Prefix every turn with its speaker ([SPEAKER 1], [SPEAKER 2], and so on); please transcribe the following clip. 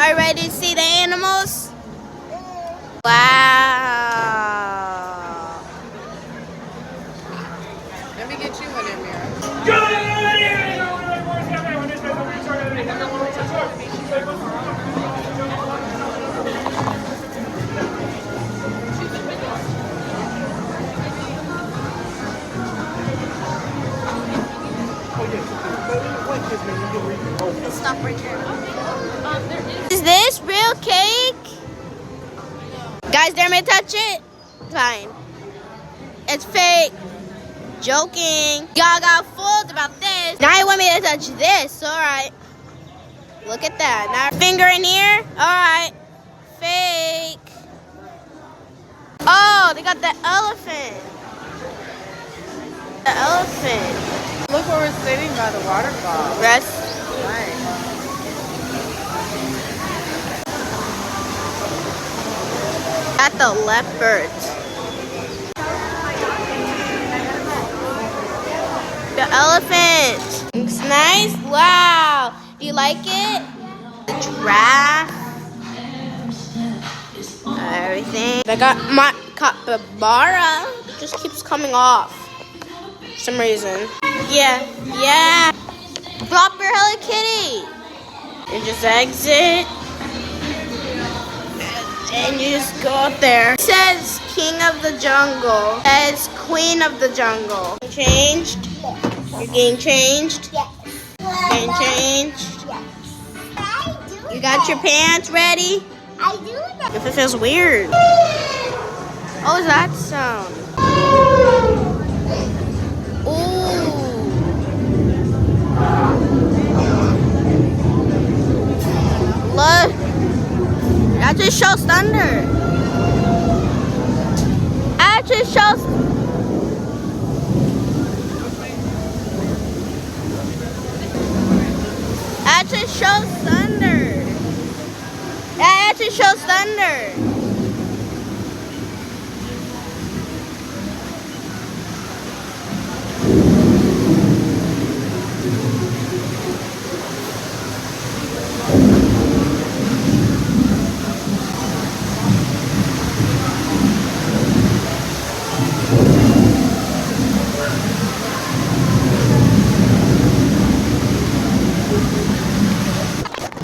[SPEAKER 1] Are you ready to see the animals? Wow.
[SPEAKER 2] Let me get you one in there.
[SPEAKER 1] Let's stop right here. Is this real cake? Guys, dare me to touch it? Fine. It's fake. Joking. Y'all got fooled about this. Now you want me to touch this. Alright. Look at that. Now finger in here. Alright. Fake. Oh, they got the elephant. The elephant.
[SPEAKER 2] Look where we're sitting by the waterfall.
[SPEAKER 1] Rest.
[SPEAKER 2] Nice.
[SPEAKER 1] At the leopard. The elephant. Looks nice. Wow. Do you like it? The giraffe. Everything. I got my capybara. It just keeps coming off for some reason. Yeah. Drop your Hello Kitty. You just exit. And you just go up there. It says King of the Jungle. It says Queen of the Jungle. Changed? You're getting changed?
[SPEAKER 3] Yes.
[SPEAKER 1] Getting changed?
[SPEAKER 3] Yes.
[SPEAKER 1] You got your pants ready?
[SPEAKER 3] I do that.
[SPEAKER 1] If it feels weird. Oh, is that sound? Ooh. Look. That just shows thunder. That just shows. That just shows thunder. That just shows thunder.